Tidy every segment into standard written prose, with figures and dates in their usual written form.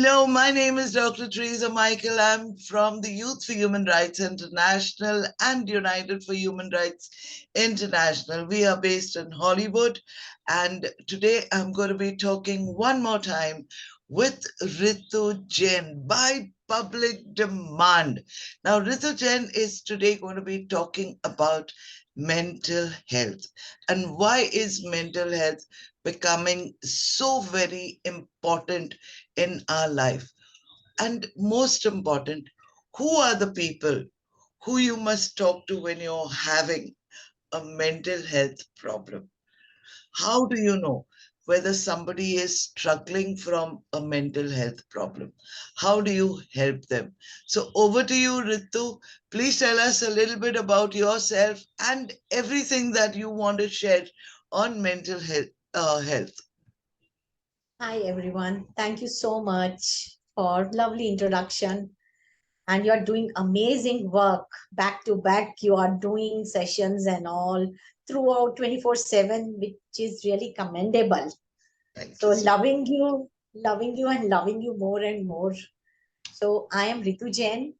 Hello, my name is Dr. Teresa Michael. I'm from the Youth for Human Rights International and United for Human Rights International. We are based in Hollywood, and today I'm going to be talking one more time with Ritu Jain by public demand. Now, Ritu Jain is today going to be talking about mental health and why is mental health becoming so very important in our life. And most important, who are the people who you must talk to when you're having a mental health problem? How do you know whether somebody is struggling from a mental health problem? How do you help them? So, over to you, Ritu. Please tell us a little bit about yourself and everything that you want to share on mental health. Hi everyone. Thank you so much for lovely introduction. And you're doing amazing work back to back. You are doing sessions and all throughout 24/7, which is really commendable. Thank So you so loving you and loving you more and more. So I am Ritu Jain.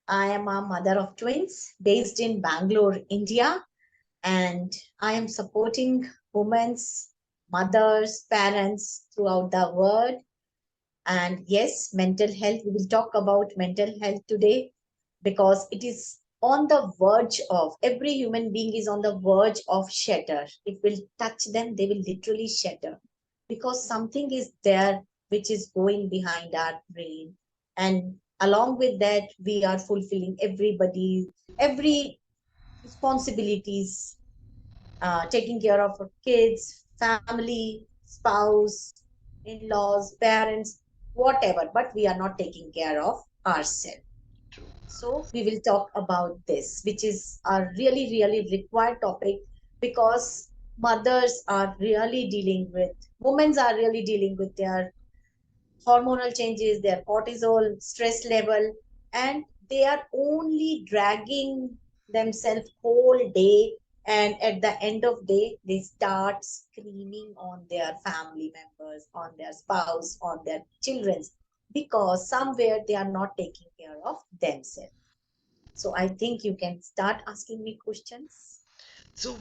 I am a mother of twins based in Bangalore, India, and I am supporting women's mothers, parents throughout the world. And yes, mental health, we will talk about mental health today because it is on the verge of, every human being is on the verge of shatter. It will touch them, they will literally shatter because something is there which is going behind our brain. And along with that, we are fulfilling every responsibilities, taking care of our kids, family, spouse, in-laws, parents, whatever, but we are not taking care of ourselves. So we will talk about this, which is a really, really required topic because mothers are really dealing with, women are really dealing with their hormonal changes, their cortisol, stress level, and they are only dragging themselves whole day. And at the end of day, they start screaming on their family members, on their spouse, on their children, because somewhere they are not taking care of themselves. So I think you can start asking me questions. So,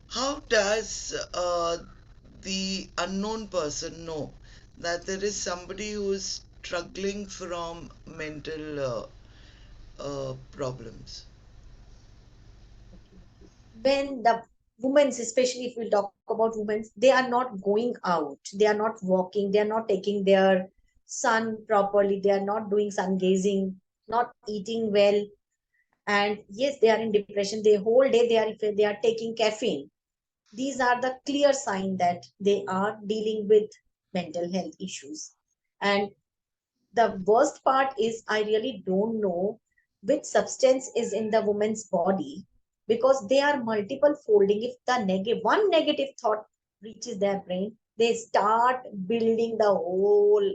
how does the unknown person know that there is somebody who is struggling from mental problems? When the women, especially if we talk about women, they are not going out, they are not walking, they are not taking their sun properly, they are not doing sun gazing, not eating well, and yes, they are in depression, the whole day they are taking caffeine. These are the clear sign that they are dealing with mental health issues. And the worst part is I really don't know which substance is in the woman's body because they are multiple folding. If the one negative thought reaches their brain, they start building the whole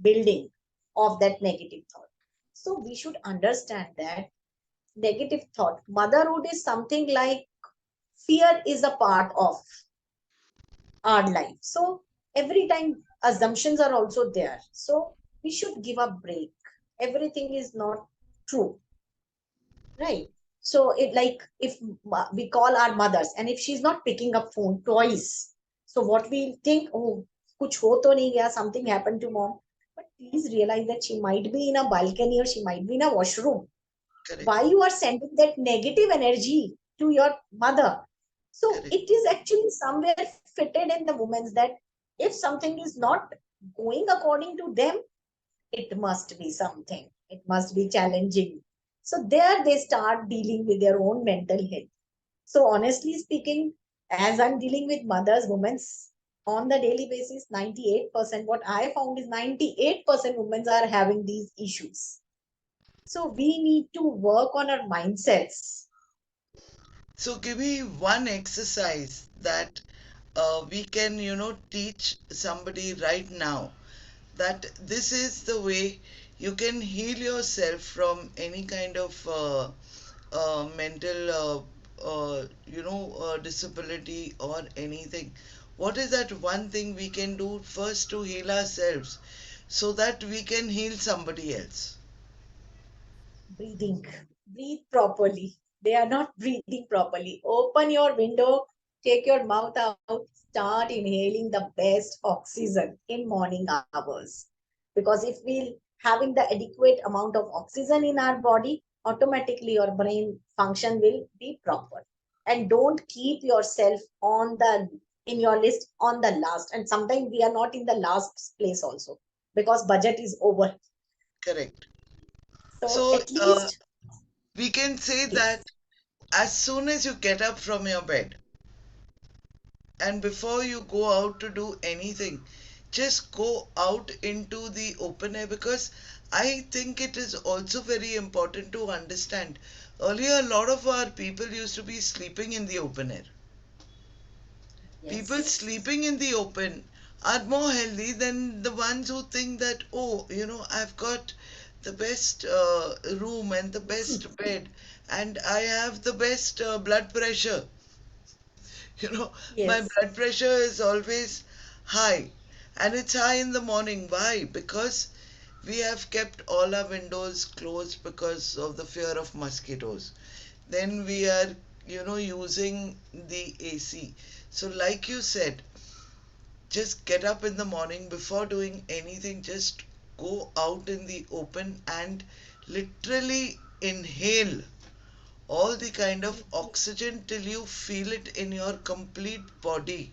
building of that negative thought. So we should understand that negative thought, motherhood is something like fear is a part of our life. So every time assumptions are also there. So we should give a break. Everything is not true, right? So it like if we call our mothers and if she's not picking up phone twice, so what we think, oh, kuch ho to nahi gaya, something happened to mom. But please realize that she might be in a balcony or she might be in a washroom. Correct, Why you are sending that negative energy to your mother? So correct, it is actually somewhere fitted in the women's that if something is not going according to them, it must be something, it must be challenging. So there they start dealing with their own mental health. So honestly speaking, as I'm dealing with mothers, women's on the daily basis, 98%, what I found is 98% women are having these issues. So we need to work on our mindsets. so give me one exercise that we can, teach somebody right now that this is the way you can heal yourself from any kind of mental disability or anything. What is that one thing we can do first to heal ourselves so that we can heal somebody else? Breathing. Breathe properly. They are not breathing properly. Open your window, take your mouth out, start inhaling the best oxygen in morning hours. Because if we having the adequate amount of oxygen in our body, automatically your brain function will be proper. And don't keep yourself on the in your list on the last. And sometimes we are not in the last place also because budget is over. Correct. So So at least we can say that yes. as soon as you get up from your bed and before you go out to do anything, just go out into the open air, because I think it is also very important to understand. Earlier, a lot of our people used to be sleeping in the open air. People Yes. sleeping in the open are more healthy than the ones who think that, oh, I've got the best room and the best bed, and I have the best blood pressure. You know, my Yes. blood pressure is always high, and it's high in the morning. Why? Because we have kept all our windows closed because of the fear of mosquitoes. Then we are, using the AC. So, like you said, just get up in the morning before doing anything, just go out in the open and literally inhale all the kind of oxygen till you feel it in your complete body,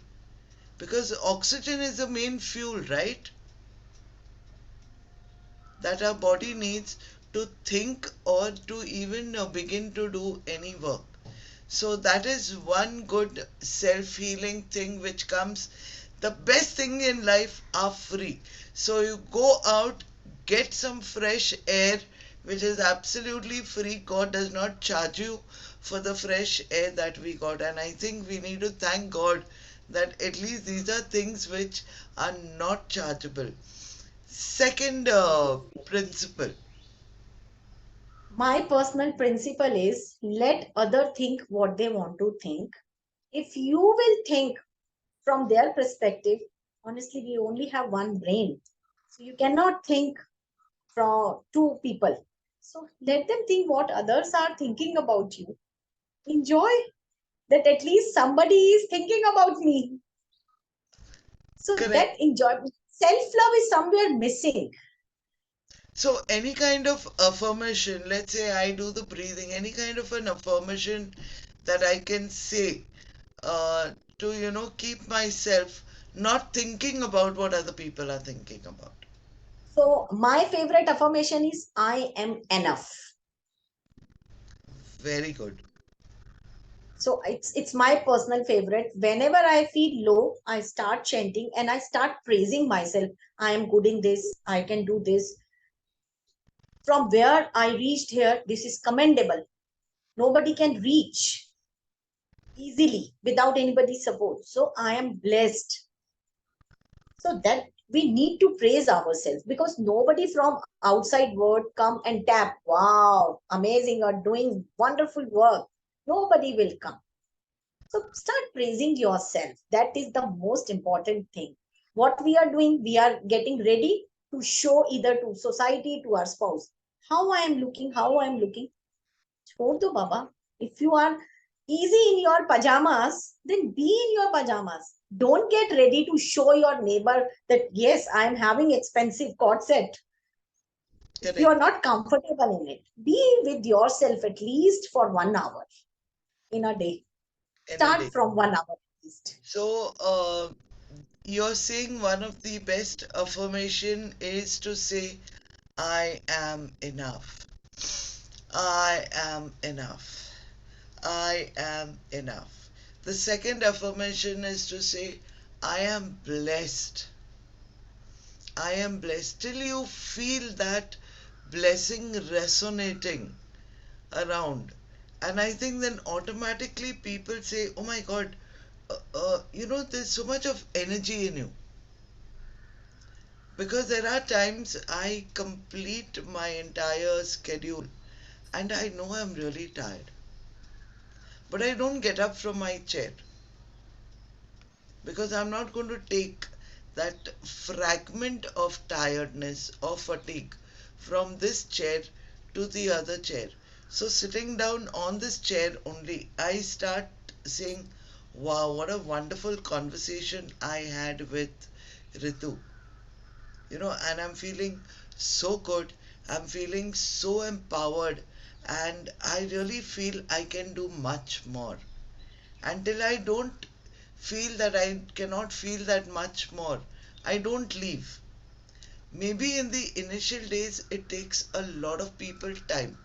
because oxygen is the main fuel, right, that our body needs to think or to even begin to do any work. So that is one good self-healing thing which comes. The best thing in life are free. So you go out, get some fresh air, which is absolutely free. God does not charge you for the fresh air that we got. And I think we need to thank God that at least these are things which are not chargeable. Second principle. My personal principle is let other think what they want to think. If you will think from their perspective, honestly, we only have one brain. So you cannot think from two people. So let them think what others are thinking about you. Enjoy that at least somebody is thinking about me. So Correct. that enjoy self-love is somewhere missing. So, any kind of affirmation, let's say I do the breathing, any kind of an affirmation that I can say to, keep myself not thinking about what other people are thinking about. So my favorite affirmation is I am enough. Very good. So it's my personal favorite. Whenever I feel low, I start chanting and I start praising myself. I am good in this. I can do this. From where I reached here, this is commendable. Nobody can reach easily without anybody's support. So I am blessed. So that we need to praise ourselves because nobody from outside world come and tap, wow, amazing, or doing wonderful work. Nobody will come. So start praising yourself. That is the most important thing. What we are doing, we are getting ready to show either to society, to our spouse, how I am looking, how I am looking. Chhod do Baba. If you are easy in your pajamas, then be in your pajamas. Don't get ready to show your neighbor that yes, I am having expensive cord set. If you are Correct. not comfortable in it, be with yourself at least for 1 hour in a day. In a Start day. from 1 hour at least. So, you're saying one of the best affirmation is to say, I am enough. I am enough. I am enough. The second affirmation is to say, I am blessed. I am blessed. Till you feel that blessing resonating around. And I think then automatically people say, oh my God, there's so much of energy in you. Because there are times I complete my entire schedule and I know I'm really tired. But I don't get up from my chair. because I'm not going to take that fragment of tiredness or fatigue from this chair to the other chair. So, sitting down on this chair only, I start saying, wow, what a wonderful conversation I had with Ritu. And I'm feeling so good. I'm feeling so empowered, and I really feel I can do much more. Until I don't feel that I cannot feel that much more, I don't leave. Maybe in the initial days, it takes a lot of people time.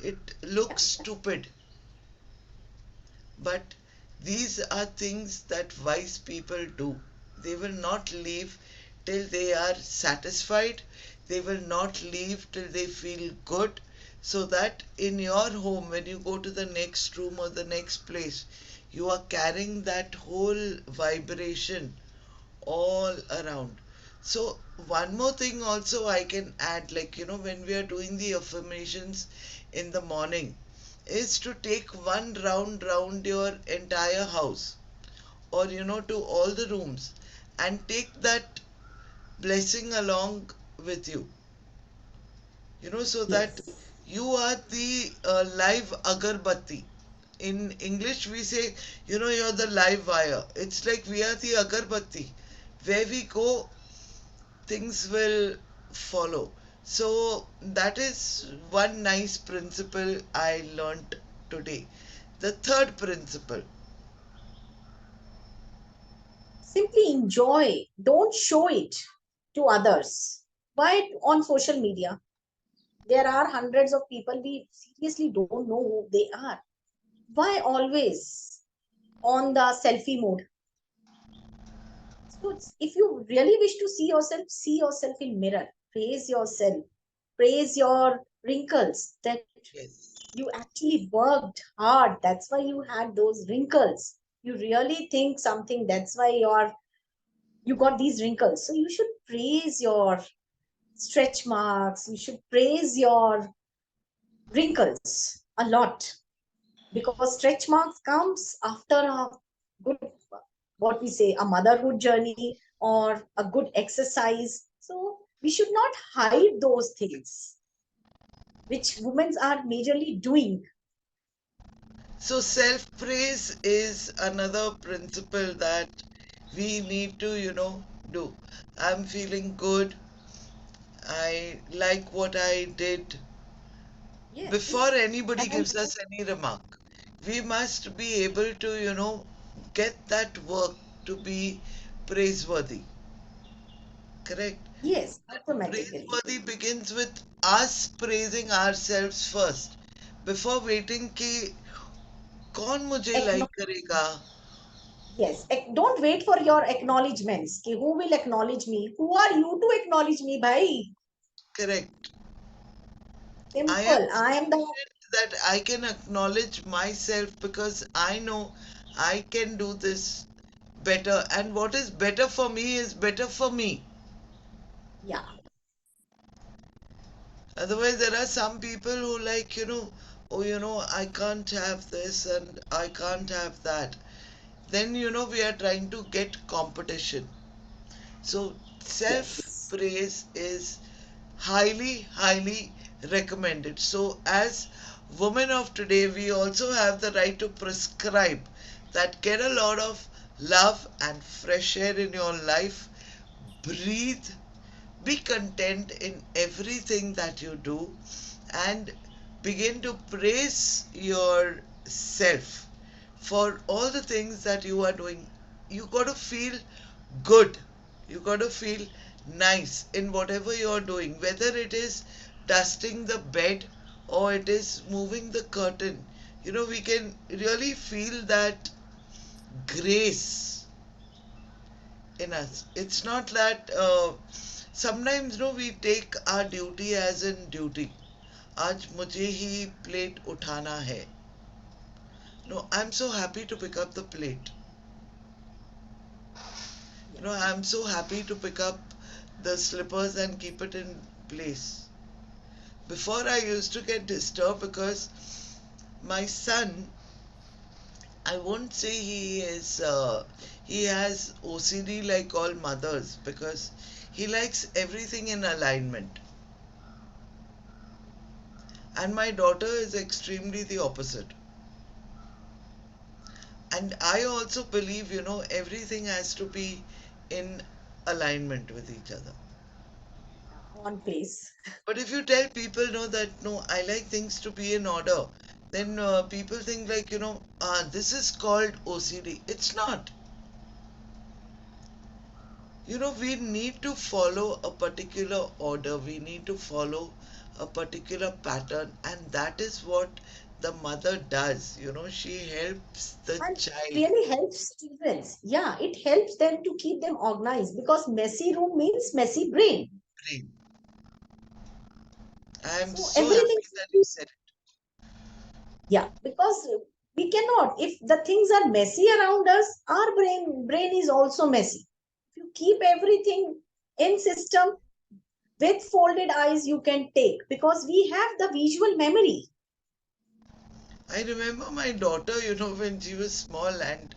It looks stupid, but these are things that wise people do. They will not leave till they are satisfied. They will not leave till they feel good. So that in your home, when you go to the next room or the next place, you are carrying that whole vibration all around. So, one more thing also I can add, like, when we are doing the affirmations in the morning, is to take one round your entire house, or to all the rooms, and take that blessing along with you, so that Yes. you are the live agarbatti. In English, we say, you're the live wire. It's like we are the agarbatti. Where we go, things will follow. So, that is one nice principle I learnt today. The third principle. Simply enjoy. Don't show it to others. Why on social media? There are hundreds of people we seriously don't know who they are. Why always on the selfie mode? So if you really wish to see yourself in mirror. Praise yourself. Praise your wrinkles that Yes. you actually worked hard. That's why you had those wrinkles. You really think something. That's why you got these wrinkles. So you should praise your stretch marks. You should praise your wrinkles a lot, because stretch marks comes after a good, what we say, a motherhood journey or a good exercise. So we should not hide those things which women are majorly doing. So, self praise is another principle that we need to, do. I'm feeling good. I like what I did. Before Yes. anybody And gives us any remark, we must be able to, get that work to be praiseworthy. Correct? yes, That automatically. praiseworthy begins with us praising ourselves first, before waiting कि कौन मुझे Acknow- like करेगा. yes, don't wait for your acknowledgements. Ki who will acknowledge me? Who are you to acknowledge me, bhai? Correct. I am Simple. I am the, sufficient that I can acknowledge myself, because I know I can do this better, and what is better for me is better for me. yeah. Otherwise, there are some people who, like, oh, I can't have this and I can't have that. Then, we are trying to get competition. So, self Yes. praise is highly, highly recommended. So, as women of today, we also have the right to prescribe that get a lot of love and fresh air in your life. Breathe, be content in everything that you do, and begin to praise yourself for all the things that you are doing. You got to feel good. You got to feel nice in whatever you're doing, whether it is dusting the bed or it is moving the curtain. We can really feel that grace in us. It's not that sometimes we take our duty as in duty. आज मुझे ही plate उठाना है. No, I'm so happy to pick up the plate. Yeah. I'm so happy to pick up the slippers and keep it in place. Before, I used to get disturbed because my son I won't say he has OCD like all mothers, because he likes everything in alignment. And my daughter is extremely the opposite. And I also believe, everything has to be in alignment with each other. On place. But if you tell people, no, that no, I like things to be in order, then people think like, this is called OCD. It's not. We need to follow a particular order, we need to follow a particular pattern, and that is what the mother does. She helps the And it child. really helps children. Yeah, it helps them to keep them organized because messy room means messy brain. Brain. I am So so everything happy should that you be, said yeah, because we cannot, if the things are messy around us, our brain is also messy. If you keep everything in system with folded eyes, you can take because we have the visual memory. it. I remember my daughter, when she was small, and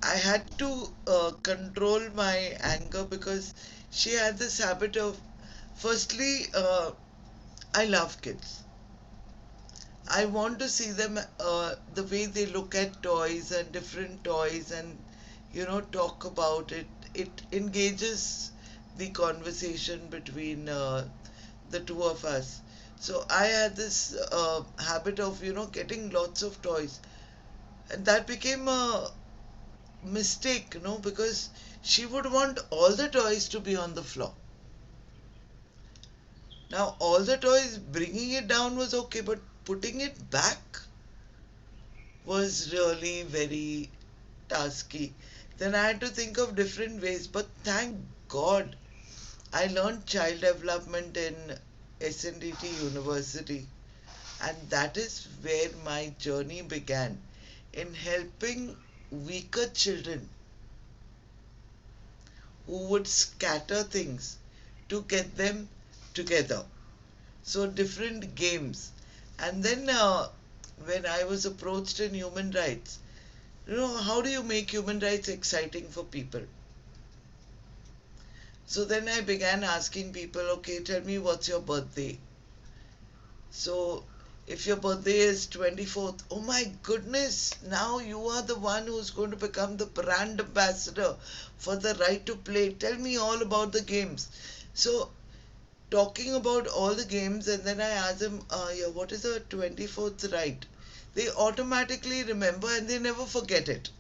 I had to control my anger because she had this habit of, firstly, I love kids. I want to see them, the way they look at toys and different toys, and talk about it. It engages the conversation between the two of us. So I had this habit of getting lots of toys, and that became a mistake, because she would want all the toys to be on the floor. Now all the toys, bringing it down was okay, but putting it back was really very tasky. Then I had to think of different ways, but thank God I learned child development in SNDT University, and that is where my journey began, in helping weaker children who would scatter things to get them together. So, different games. And then, when I was approached in human rights, how do you make human rights exciting for people? So then I began asking people, okay, tell me what's your birthday? So if your birthday is 24th, oh my goodness, now you are the one who's going to become the brand ambassador for the right to play. Tell me all about the games. So talking about all the games, and then I asked them, yeah, what is the 24th right? They automatically remember and they never forget it.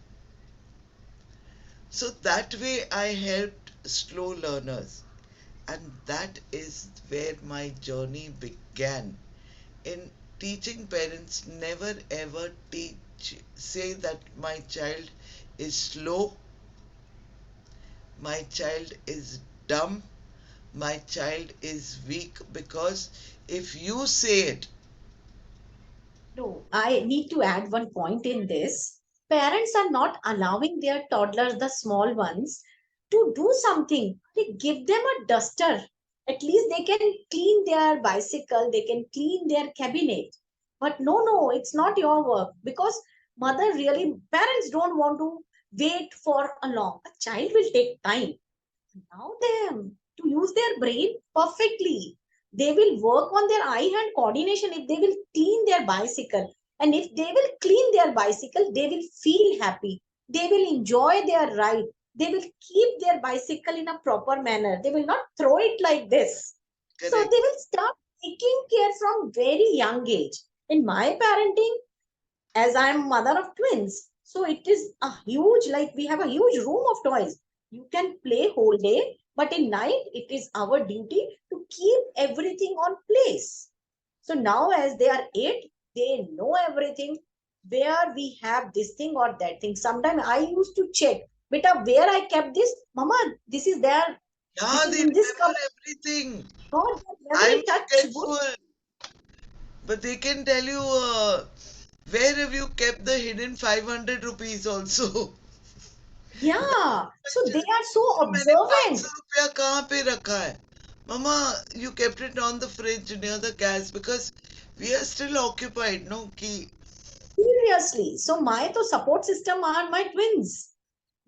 So that way I helped slow learners. And that is where my journey began, in teaching parents never ever say that my child is slow, my child is dumb, my child is weak, because if you say it, No, I need to add one point in this. Parents are not allowing their toddlers, the small ones, to do something. They give them a duster. At least they can clean their bicycle, they can clean their cabinet. But no, it's not your work because mother really, parents don't want to wait for a long. A child will take time. Allow them to use their brain perfectly. They will work on their eye hand coordination if they will clean their bicycle. And if they will clean their bicycle, they will feel happy. They will enjoy their ride. They will keep their bicycle in a proper manner. They will not throw it like this. So correct, they will start taking care from very young age. In my parenting, as I'm mother of twins. So it is a huge, like we have a huge room of toys. You can play whole day, but in night it is our duty to keep everything on place. So now as they are 8, they know everything where we have this thing or that thing. Sometimes I used to check, beta, where I kept this, mama, this is there, yeah, this is they in this remember cupboard. everything. God, I'm memory touch wood. forgetful, but they can tell you, where have you kept the hidden 500 rupees also. Yeah. So they are "So, so मैंने observant. 500 रुपया कहाँ पे रखा है? Mama, you kept it on the fridge near the gas, because we are still occupied, no? Ki, Seriously. So my to support system are my twins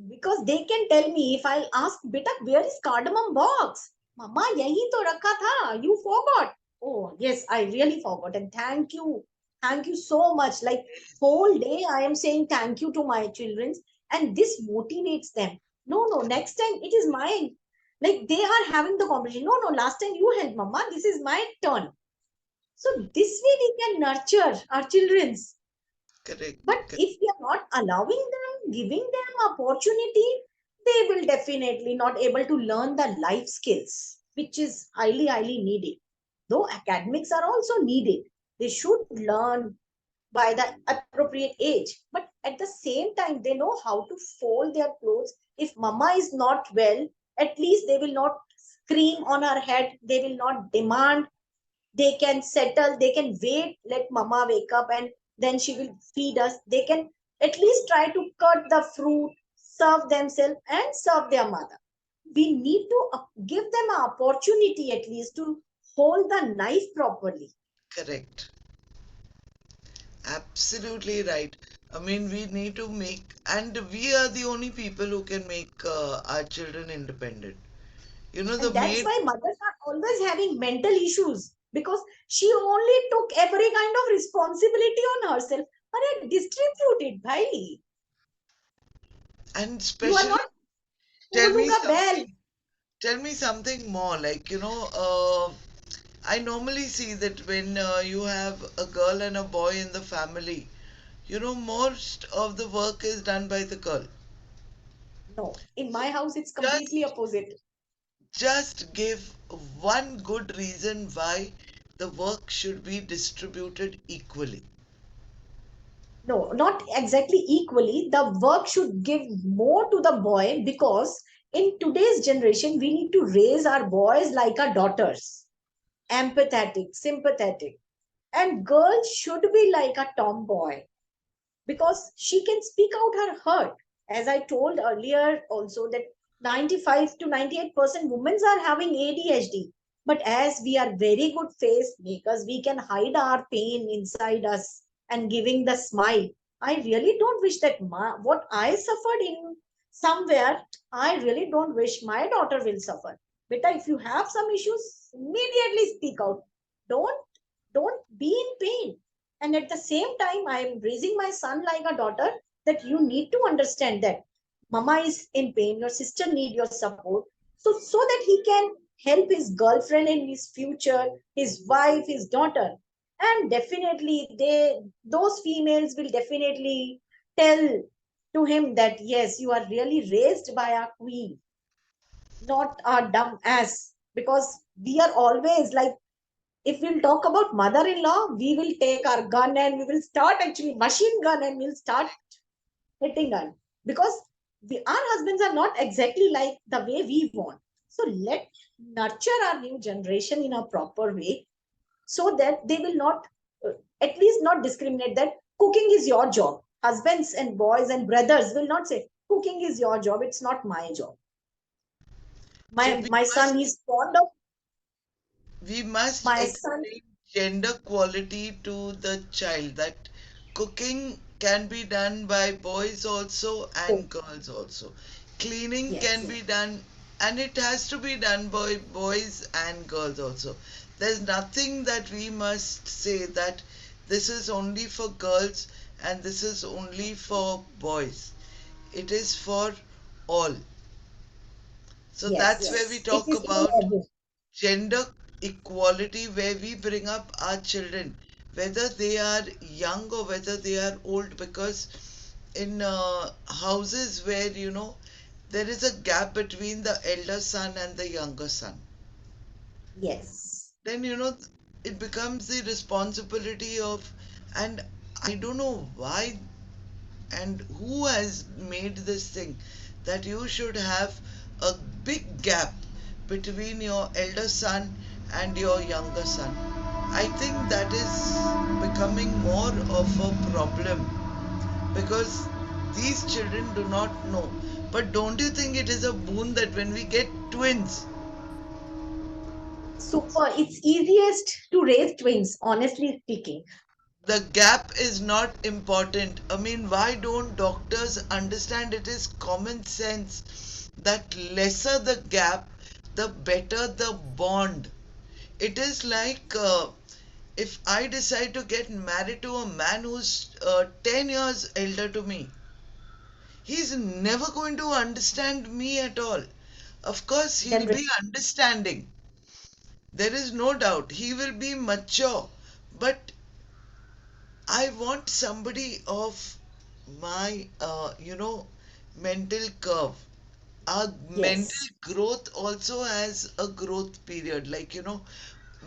because they can tell me if I'll ask, beta, where is cardamom box? Mama, yahi to rakha tha. You forgot. Oh, yes, I really forgot. And thank you. Thank you so much. Like whole day I am saying thank you to my children and this motivates them. No, no, next time it is mine. Like they are having the competition. No, no, last time you helped, Mama. This is my turn. So this way we can nurture our children's. Correct. But Correct. if we are not allowing them, giving them opportunity, they will definitely not able to learn the life skills, which is highly, highly needed. Though academics are also needed, they should learn by the appropriate age. But at the same time, they know how to fold their clothes. If mama is not well, at least they will not scream on her head. They will not demand. They can settle, they can wait, let mama wake up and then she will feed us. They can at least try to cut the fruit, serve themselves and serve their mother. We need to give them an opportunity at least to hold the knife properly. Correct. Absolutely right. I mean, we need to make, and we are the only people who can make our children independent. You know, the And that's maid, why mothers are always having mental issues because she only took every kind of responsibility on herself. But distribute it, bhai. and You are especially, not tell Olu me ka bell. something, tell me something more. Like, I normally see that when you have a girl and a boy in the family, most of the work is done by the girl. No, in my house, it's completely Just, opposite. just give one good reason why the work should be distributed equally. No, not exactly equally. The work should give more to the boy because in today's generation, we need to raise our boys like our daughters, empathetic, sympathetic. And girls should be like a tomboy because she can speak out her hurt. As I told earlier, also that 95 to 98% women are having ADHD. But as we are very good face makers, we can hide our pain inside us and giving the smile. I really don't wish that what I suffered in somewhere, I really don't wish my daughter will suffer. Beta, if you have some issues, immediately speak out. Don't don't be in pain. And at the same time I am raising my son like a daughter, that you need to understand that mama is in pain, your sister need your support, so that he can help his girlfriend in his future, his wife, his daughter. And definitely those females will definitely tell to him that yes, you are really raised by a queen, not a dumb ass. Because we are always like, if we'll talk about mother-in-law, we will take our gun and we will start actually machine gun and we'll start hitting her because our husbands are not exactly like the way we want. So let nurture our new generation in a proper way so that they will not, at least not discriminate that cooking is your job. Husbands and boys and brothers will not say cooking is your job. It's not my job. So My son is fond of we must my son. explain gender quality to the child that cooking can be done by boys also Oh, and girls also. Cleaning can yes, be done, and it has to be done by boys and girls also. There's nothing that we must say that this is only for girls and this is only for boys. It is for all. So that's where we yes, it talk is in about every. gender equality, where we bring up our children, whether they are young or whether they are old, because in houses where there is a gap between the elder son and the younger son, Yes. then it becomes the responsibility of, and I don't know why and who has made this thing that you should have a big gap between your elder son and your younger son. I think that is becoming more of a problem because these children do not know. But don't you think it is a boon that when we get twins, Super. It's easiest to raise twins, honestly speaking. the gap is not important. I mean, why don't doctors understand it is common sense that lesser the gap, the better the bond. It is like if I decide to get married to a man who's 10 years elder to me, he's never going to understand me at all. Of course, he'll Then be understanding. There is no doubt. He will be mature. But I want somebody of my, mental curve. Our mental yes, growth also has a growth period. Like,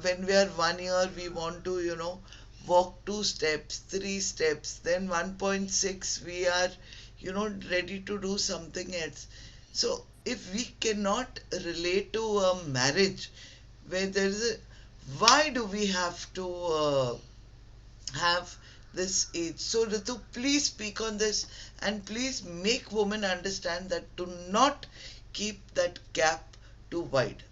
when we are 1 year, we want to, walk 2 steps, 3 steps. Then 1.6, we are, ready to do something else. So if we cannot relate to a marriage where there is a, why do we have to have this age? So, Ritu, please speak on this and please make women understand that do not keep that gap too wide.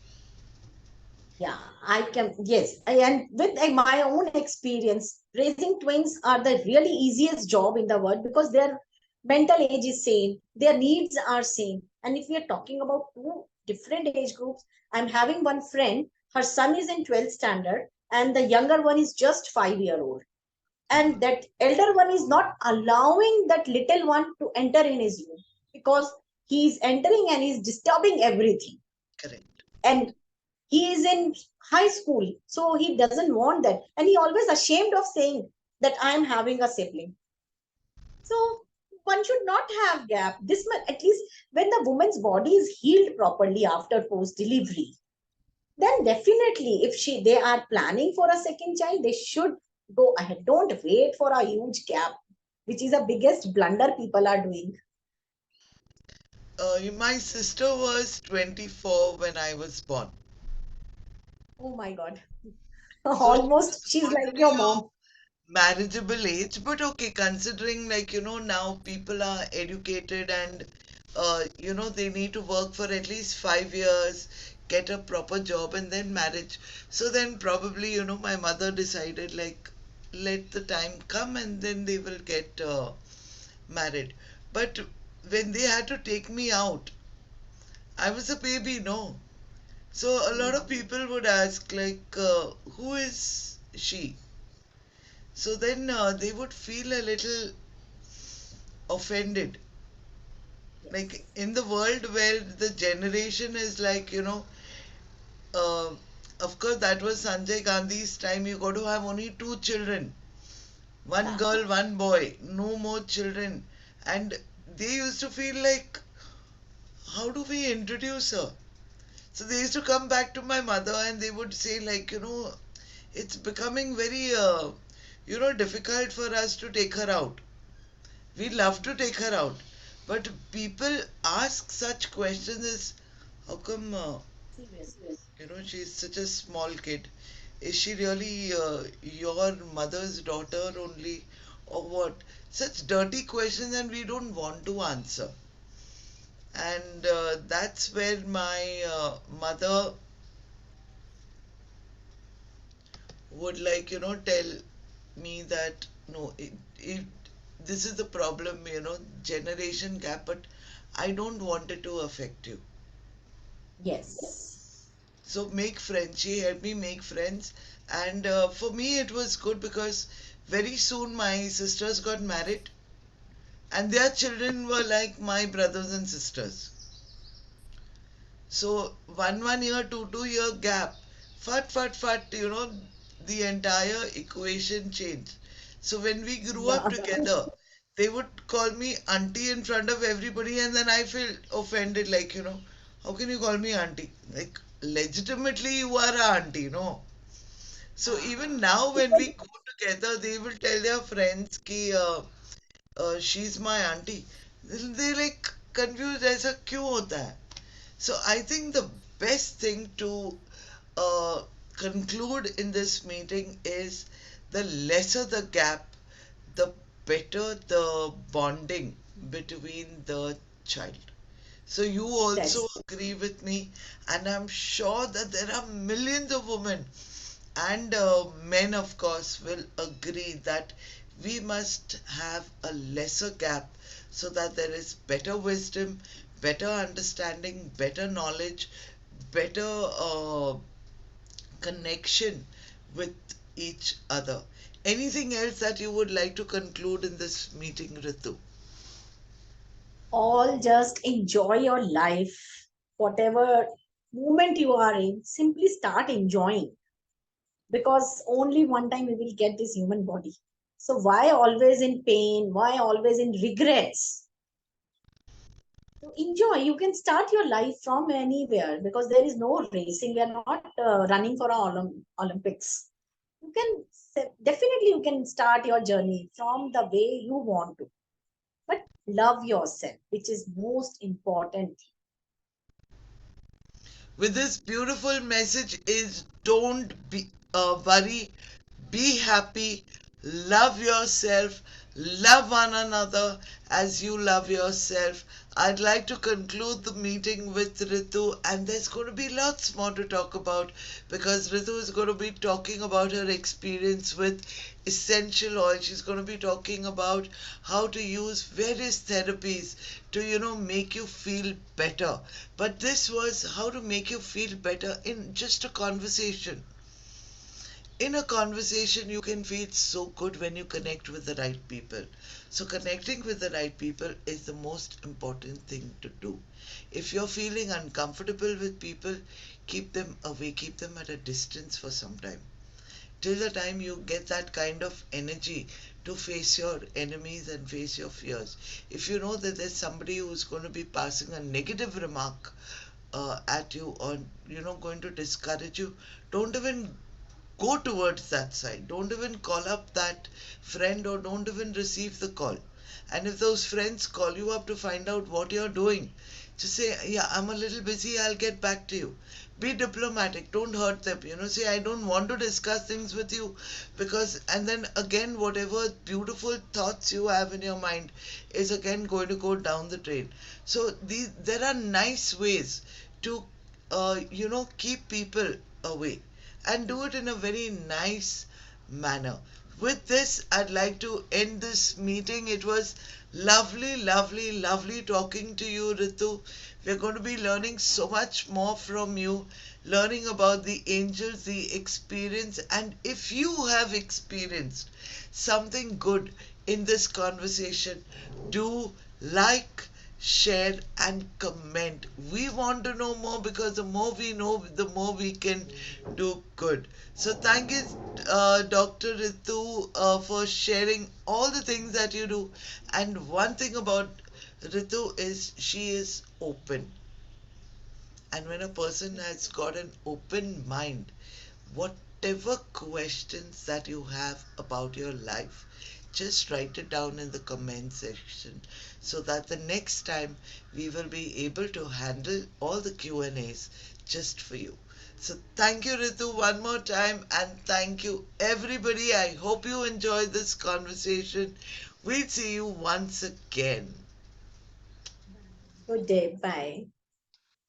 yeah, I can, yes. And with my own experience, raising twins are the really easiest job in the world because their mental age is same, their needs are same. And if we are talking about two different age groups, I'm having one friend, her son is in 12th standard, and the younger one is just 5 year old. And that elder one is not allowing that little one to enter in his room because he is entering and is disturbing everything. Correct. And he is in high school, so he doesn't want that, and he always ashamed of saying that I am having a sibling. So one should not have gap this much, at least when the woman's body is healed properly after post delivery. Then definitely, if they are planning for a second child, they should go ahead. Don't wait for a huge gap, which is the biggest blunder people are doing. My sister was 24 when I was born. Oh my god. So she was Almost she's like already your a mom. marriageable age, but okay, considering like, now people are educated and, they need to work for at least 5 years, get a proper job and then marriage. So then probably, my mother decided like, let the time come and then they will get married. But when they had to take me out, I was a baby, no. So a lot of people would ask like, who is she? So then they would feel a little offended. Like Yes. in the world where the generation is like, uh, of course, that was Sanjay Gandhi's time. You got to have only two children, one Yeah. girl, one boy, no more children. And they used to feel like, how do we introduce her? So they used to come back to my mother and they would say, like, it's becoming very, difficult for us to take her out. We love to take her out. But people ask such questions as, how come, Seriously. she's such a small kid? Is she really your mother's daughter only? Or what? Such dirty questions, and we don't want to answer. And that's where my mother would like, tell me that no, this is the problem, generation gap, but I don't want it to affect you. Yes. So make friends. She helped me make friends, and for me it was good because very soon my sisters got married, and their children were like my brothers and sisters. So 1 year, 2 2 year gap, fat, the entire equation changed. So when we grew up Yeah. together, they would call me auntie in front of everybody, and then I feel offended, like, how can you call me auntie? Like, legitimately, you are a auntie, no? So even now, when we go together, they will tell their friends ki, she's my auntie. They like confused, ऐसा क्यों होता है? So I think the best thing to uh, conclude in this meeting is the lesser the gap, the better the bonding between the child. So you also That's agree with me, and I'm sure that there are millions of women And men, of course, will agree that we must have a lesser gap so that there is better wisdom, better understanding, better knowledge, better connection with each other. Anything else that you would like to conclude in this meeting, Ritu? All just enjoy your life. Whatever moment you are in, simply start enjoying, because only one time we will get this human body. So why always in pain? Why always in regrets? So enjoy. You can start your life from anywhere, because there is no racing. We are not running for our Olympics. You can definitely you can start your journey from the way you want to, but love yourself, which is most important. With this beautiful message is don't be worry, be happy, love yourself, love one another as you love yourself. I'd like to conclude the meeting with Ritu, and there's going to be lots more to talk about because Ritu is going to be talking about her experience with essential oil. She's going to be talking about how to use various therapies to, make you feel better. But this was how to make you feel better in just a conversation. In a conversation, you can feel so good when you connect with the right people. So, connecting with the right people is the most important thing to do. If you're feeling uncomfortable with people, keep them away, keep them at a distance for some time. Till the time you get that kind of energy to face your enemies and face your fears. If you know that there's somebody who's going to be passing a negative remark at you, or going to discourage you, don't even go towards that side. Don't even call up that friend, or don't even receive the call. And if those friends call you up to find out what you're doing, just say, yeah, I'm a little busy, I'll get back to you. Be diplomatic, don't hurt them. Say, I don't want to discuss things with you because, and then again, whatever beautiful thoughts you have in your mind is again going to go down the drain. So, there are nice ways to, keep people away, and do it in a very nice manner. With this, I'd like to end this meeting. It was lovely, lovely, lovely talking to you, Ritu. We're going to be learning so much more from you, learning about the angels, the experience, and if you have experienced something good in this conversation, do like, share, and comment. We want to know more because the more we know, the more we can do good. So, thank you, Dr. Ritu, for sharing all the things that you do. And one thing about Ritu is she is open. And when a person has got an open mind, whatever questions that you have about your life, just write it down in the comment section so that the next time we will be able to handle all the Q&As just for you. So thank you, Ritu, one more time, and thank you everybody. I hope you enjoyed this conversation. We'll see you once again. Good day. Bye.